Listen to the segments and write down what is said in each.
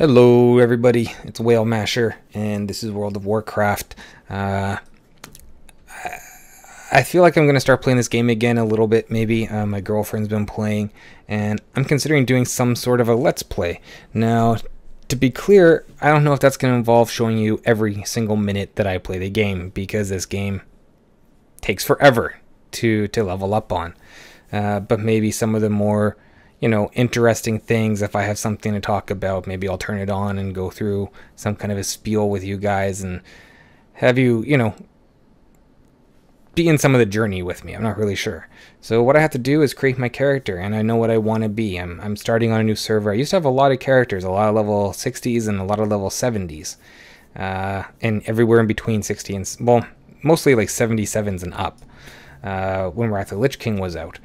Hello everybody, it's Whale Masher, and this is World of Warcraft. I feel like I'm going to start playing this game again a little bit, maybe. My girlfriend's been playing, and I'm considering doing some sort of a Let's Play. Now, to be clear, I don't know if that's going to involve showing you every single minute that I play the game, because this game takes forever to level up on. But maybe some of the more interesting things, if I have something to talk about, maybe I'll turn it on and go through some kind of a spiel with you guys and have you, be in some of the journey with me. I'm not really sure. So what I have to do is create my character, and I know what I want to be. I'm starting on a new server. I used to have a lot of characters, a lot of level 60s and a lot of level 70s. And everywhere in between 60 and, well, mostly like 77s and up, when Wrath of the Lich King was out.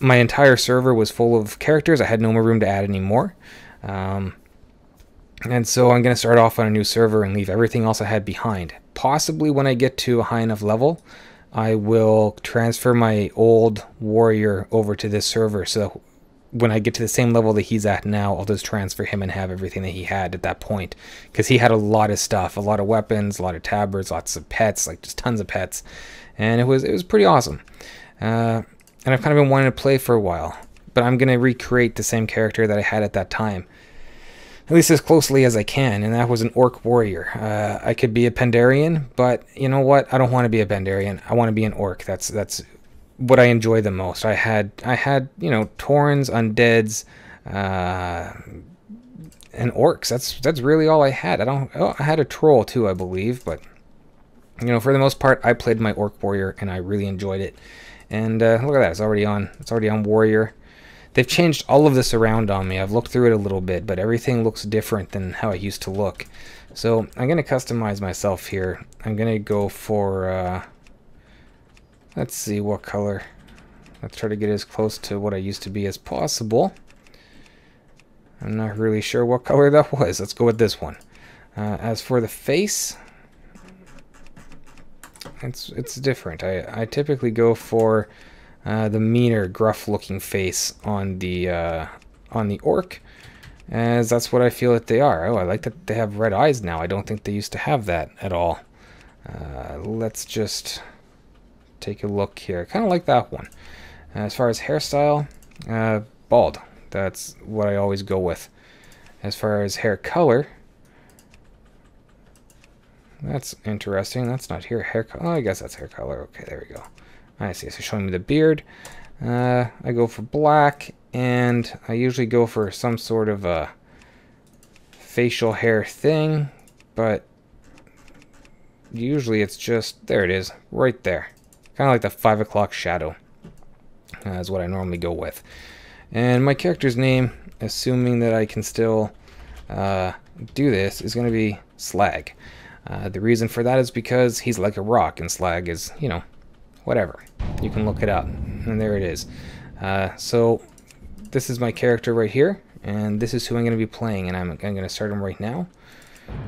My entire server was full of characters. I had no more room to add any more. And so I'm going to start off on a new server and leave everything else I had behind. Possibly when I get to a high enough level, I will transfer my old warrior over to this server. So when I get to the same level that he's at now, I'll just transfer him and have everything that he had at that point. Because he had a lot of stuff, a lot of weapons, a lot of tabards, lots of pets, like just tons of pets. And it was pretty awesome. And I've kind of been wanting to play for a while, but I'm going to recreate the same character that I had at that time, at least as closely as I can, and that was an orc warrior. I could be a Pandarian, but you know what? I don't want to be a Pandarian. I want to be an orc. That's what I enjoy the most. I had Taurens, undeads, and orcs. That's really all I had. I had a troll too, I believe, but for the most part, I played my orc warrior, and I really enjoyed it. And look at that, it's already on warrior. They've changed all of this around on me. I've looked through it a little bit, but everything looks different than how it used to look. So I'm going to customize myself here. I'm going to go for, let's see what color. Let's try to get as close to what I used to be as possible. I'm not really sure what color that was. Let's go with this one. As for the face, it's different. I typically go for the meaner, gruff-looking face on the orc, as that's what I feel that they are. Oh, I like that they have red eyes now. I don't think they used to have that at all. Let's just take a look here. Kind of like that one. As far as hairstyle, bald. That's what I always go with. As far as hair color, that's interesting. That's not hair color. Oh, I guess that's hair color. Okay, there we go. I see. So showing me the beard. I go for black, and I usually go for some sort of a facial hair thing, but usually it's just, there it is, right there. Kind of like the 5 o'clock shadow is what I normally go with. And my character's name, assuming that I can still do this, is going to be Slag. The reason for that is because he's like a rock, and Slag is, whatever. You can look it up, and there it is. So this is my character right here, and this is who I'm going to be playing, and I'm going to start him right now.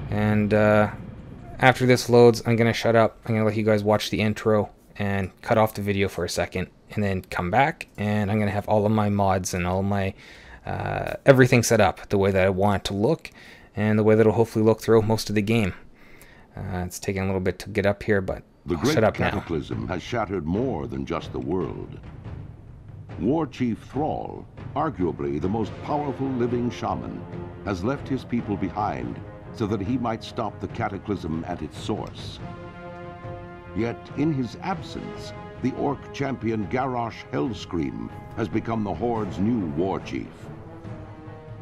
And after this loads, I'm going to shut up. I'm going to let you guys watch the intro and cut off the video for a second, and then come back, and I'm going to have all of my mods and all of my everything set up the way that I want it to look, and the way that it'll hopefully look throughout most of the game. It's taking a little bit to get up here, but I'll shut up now. The great cataclysm has shattered more than just the world. War Chief Thrall, arguably the most powerful living shaman, has left his people behind so that he might stop the cataclysm at its source. Yet, in his absence, the orc champion Garrosh Hellscream has become the Horde's new war chief.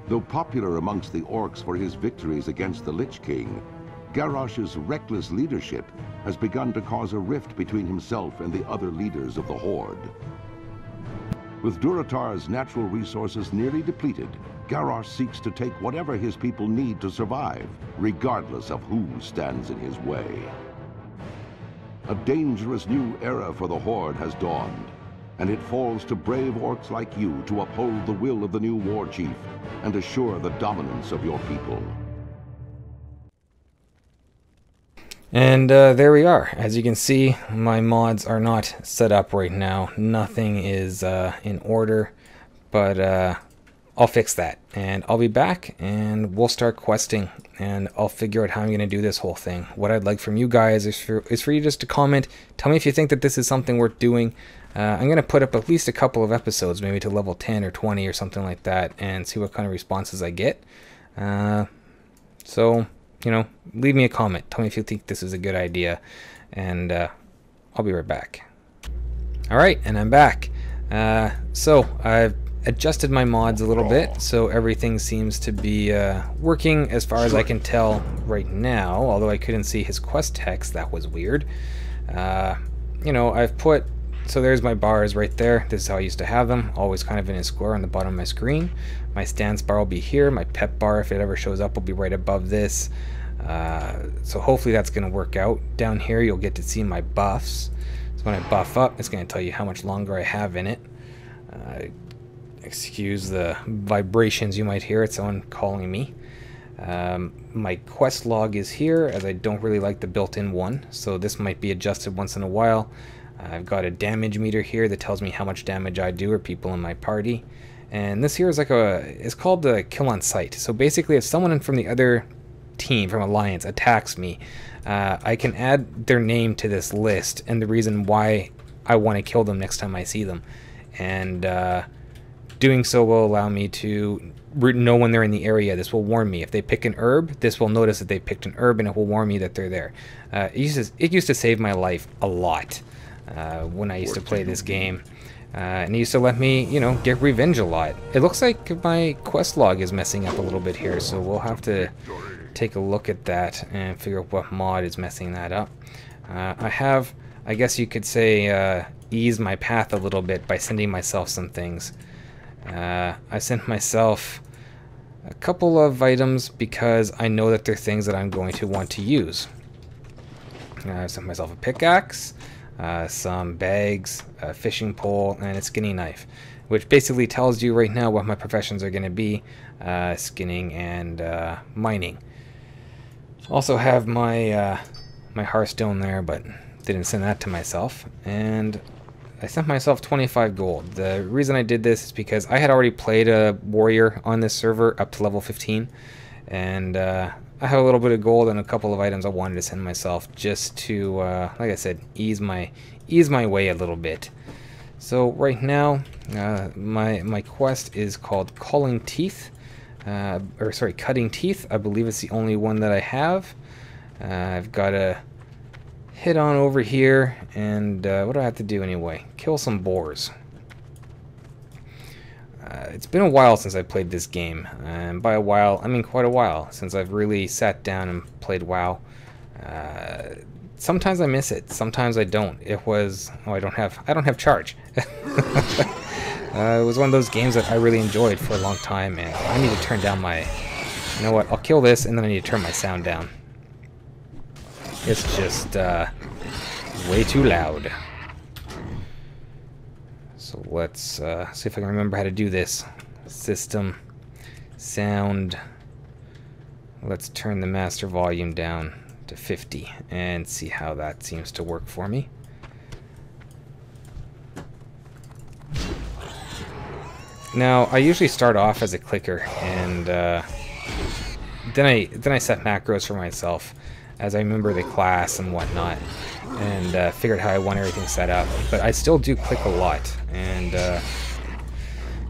Though popular amongst the orcs for his victories against the Lich King, Garrosh's reckless leadership has begun to cause a rift between himself and the other leaders of the Horde. With Durotar's natural resources nearly depleted, Garrosh seeks to take whatever his people need to survive, regardless of who stands in his way. A dangerous new era for the Horde has dawned, and it falls to brave orcs like you to uphold the will of the new war chief and assure the dominance of your people. And there we are. As you can see, my mods are not set up right now. Nothing is in order, but I'll fix that, and I'll be back, and we'll start questing, and I'll figure out how I'm going to do this whole thing. What I'd like from you guys is for you just to comment. Tell me if you think that this is something worth doing. I'm going to put up at least a couple of episodes, maybe to level 10 or 20 or something like that, and see what kind of responses I get. So, you know, leave me a comment. Tell me if you think this is a good idea, and I'll be right back. Alright, and I'm back. So, I've adjusted my mods a little bit, so everything seems to be working as far as I can tell right now, although I couldn't see his quest text. That was weird. You know, I've put, so there's my bars right there. This is how I used to have them, always kind of in a square on the bottom of my screen. My stance bar will be here. My pep bar, if it ever shows up, will be right above this. So hopefully that's going to work out. Down here you'll get to see my buffs. So when I buff up, it's going to tell you how much longer I have in it. Excuse the vibrations you might hear. It's someone calling me. My quest log is here, as I don't really like the built-in one, so this might be adjusted once in a while. I've got a damage meter here that tells me how much damage I do or people in my party. And this here is like it's called the kill on sight. So basically if someone from the other team, from Alliance, attacks me, I can add their name to this list and the reason why I want to kill them next time I see them. And doing so will allow me to know when they're in the area. This will warn me. If they pick an herb, this will notice that they picked an herb and it will warn me that they're there. It used to save my life a lot when I used to play this game. And it used to let me, you know, get revenge a lot. It looks like my quest log is messing up a little bit here, so we'll have to take a look at that and figure out what mod is messing that up. I have, I guess you could say, eased my path a little bit by sending myself some things. I sent myself a couple of items because I know that they're things that I'm going to want to use. I sent myself a pickaxe, some bags, a fishing pole, and a skinning knife, which basically tells you right now what my professions are going to be, skinning and mining. Also have my my hearthstone there, but didn't send that to myself, and I sent myself 25 gold. The reason I did this is because I had already played a warrior on this server up to level 15, and I have a little bit of gold and a couple of items I wanted to send myself just to, like I said, ease my way a little bit. So right now, my quest is called Cutting Teeth. Cutting Teeth. I believe it's the only one that I have. I've got to head on over here, and what do I have to do anyway? Kill some boars. It's been a while since I played this game, and by a while, I mean quite a while since I've really sat down and played WoW. Sometimes I miss it, sometimes I don't. It was, oh, I don't have charge. It was one of those games that I really enjoyed for a long time, and I need to turn down my, you know what, I'll kill this and then I need to turn my sound down. It's just way too loud. So let's see if I can remember how to do this. System, sound. Let's turn the master volume down to 50 and see how that seems to work for me. Now I usually start off as a clicker, and then I set macros for myself as I remember the class and whatnot, and figured how I want everything set up. But I still do click a lot, and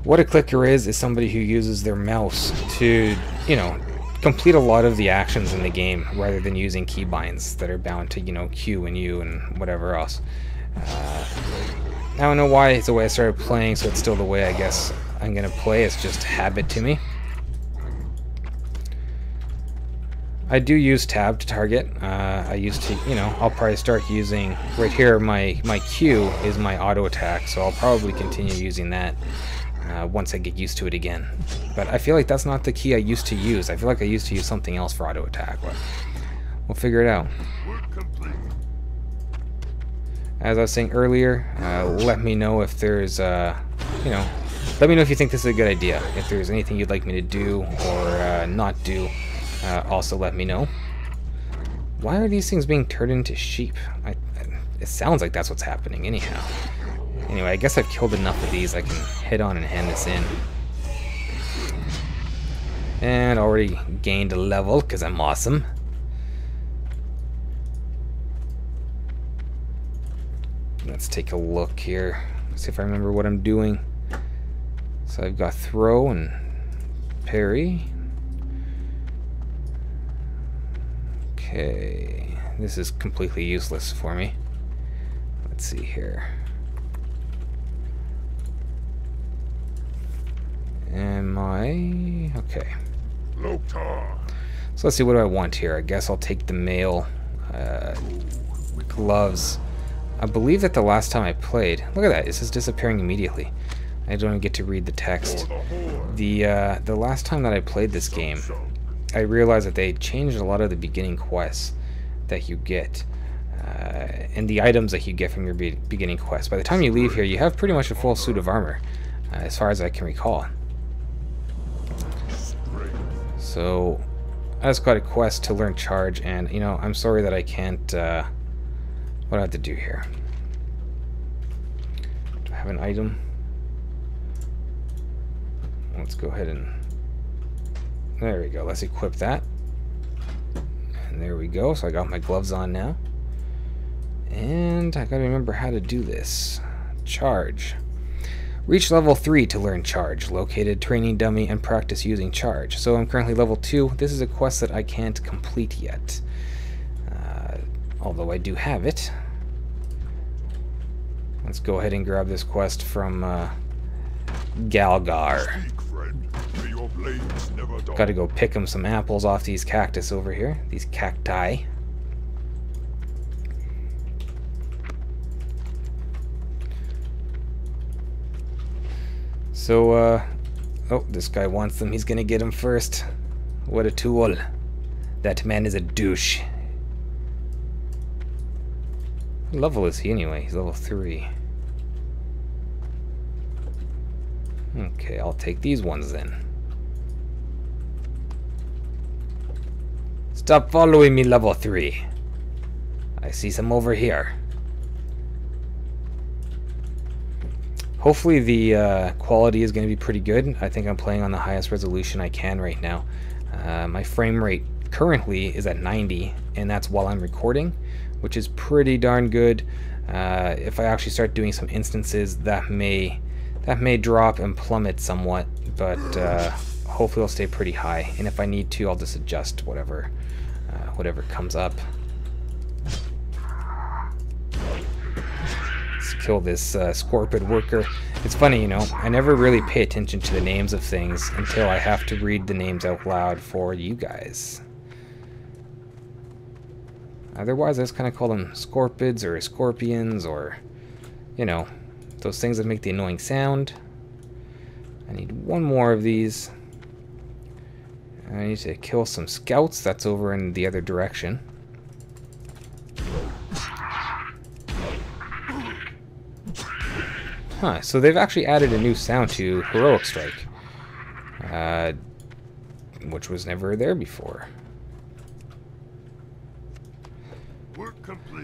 what a clicker is somebody who uses their mouse to, you know, complete a lot of the actions in the game rather than using keybinds that are bound to, you know, Q and U and whatever else. I don't know why it's the way I started playing, so it's still the way I guess I'm gonna play. It's just habit to me. I do use tab to target. I used to, you know, I'll probably start using, right here, my Q is my auto attack, so I'll probably continue using that once I get used to it again. But I feel like that's not the key I used to use. I feel like I used to use something else for auto attack, but we'll figure it out. As I was saying earlier, let me know if there's, you know, let me know if you think this is a good idea. If there's anything you'd like me to do or not do. Also let me know. Why are these things being turned into sheep? It sounds like that's what's happening anyhow. Anyway, I guess I've killed enough of these. I can head on and hand this in. And already gained a level because I'm awesome. Let's take a look here. See if I remember what I'm doing. So I've got throw and parry. Okay, this is completely useless for me. Let's see here. Am I... okay. So let's see, what do I want here? I guess I'll take the mail gloves. I believe that the last time I played... look at that, this is disappearing immediately. I don't even get to read the text. The last time that I played this game, I realized that they changed a lot of the beginning quests that you get. And the items that you get from your beginning quest. By the time you leave here, you have pretty much a full suit of armor, as far as I can recall. So, I just got a quest to learn charge, and, you know, I'm sorry that I can't, what do I have to do here? Do I have an item? Let's go ahead and... there we go, let's equip that. And there we go, so I got my gloves on now. And I gotta remember how to do this. Charge. Reach level 3 to learn charge. Located training dummy and practice using charge. So I'm currently level 2. This is a quest that I can't complete yet. Although I do have it. Let's go ahead and grab this quest from Galgar. Gotta go pick him some apples off these cactus over here. These cacti. So, oh, this guy wants them. He's gonna get them first. What a tool. That man is a douche. What level is he anyway? He's level 3. Okay, I'll take these ones then. Stop following me, level 3. I see some over here. Hopefully the quality is going to be pretty good. I think I'm playing on the highest resolution I can right now. My frame rate currently is at 90, and that's while I'm recording, which is pretty darn good. If I actually start doing some instances, that may drop and plummet somewhat, but hopefully it'll stay pretty high. And if I need to, I'll just adjust whatever comes up. Kill this Scorpid worker. It's funny, you know, I never really pay attention to the names of things until I have to read the names out loud for you guys. Otherwise, I just kind of call them Scorpids or Scorpions, or, you know, those things that make the annoying sound. I need one more of these. I need to kill some scouts. That's over in the other direction. Huh, so they've actually added a new sound to Heroic Strike, which was never there before.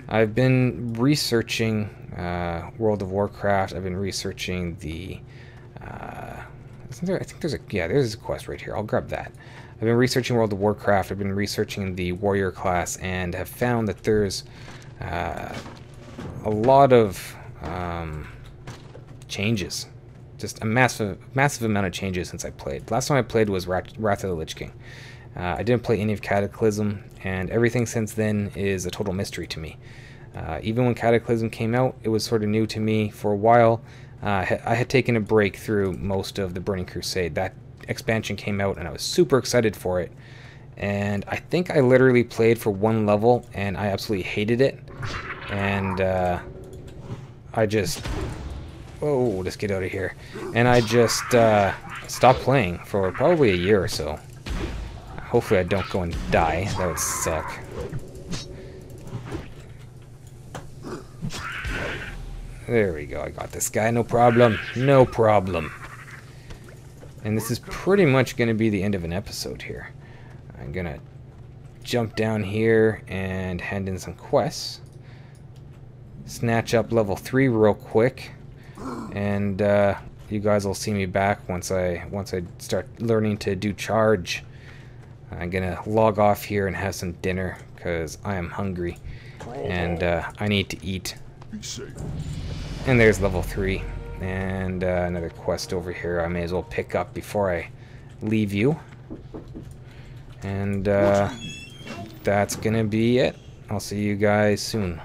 I've been researching World of Warcraft. I've been researching the... there's a quest right here. I'll grab that. I've been researching World of Warcraft. I've been researching the warrior class, and have found that there's a lot of... changes. Just a massive amount of changes since I played. Last time I played was Wrath of the Lich King. I didn't play any of Cataclysm, and everything since then is a total mystery to me. Even when Cataclysm came out, it was sort of new to me for a while. I had taken a break through most of the Burning Crusade. That expansion came out, and I was super excited for it. And I think I literally played for one level, and I absolutely hated it. And I just... oh, let's get out of here. And I just stopped playing for probably a year or so. Hopefully I don't go and die. That would suck. There we go. I got this guy. No problem. No problem. And this is pretty much going to be the end of an episode here. I'm going to jump down here and hand in some quests. Snatch up level 3 real quick. And you guys will see me back once I start learning to do charge. I'm gonna log off here and have some dinner because I am hungry and I need to eat. Be safe. And there's level 3 and another quest over here I may as well pick up before I leave you. And that's gonna be it. I'll see you guys soon.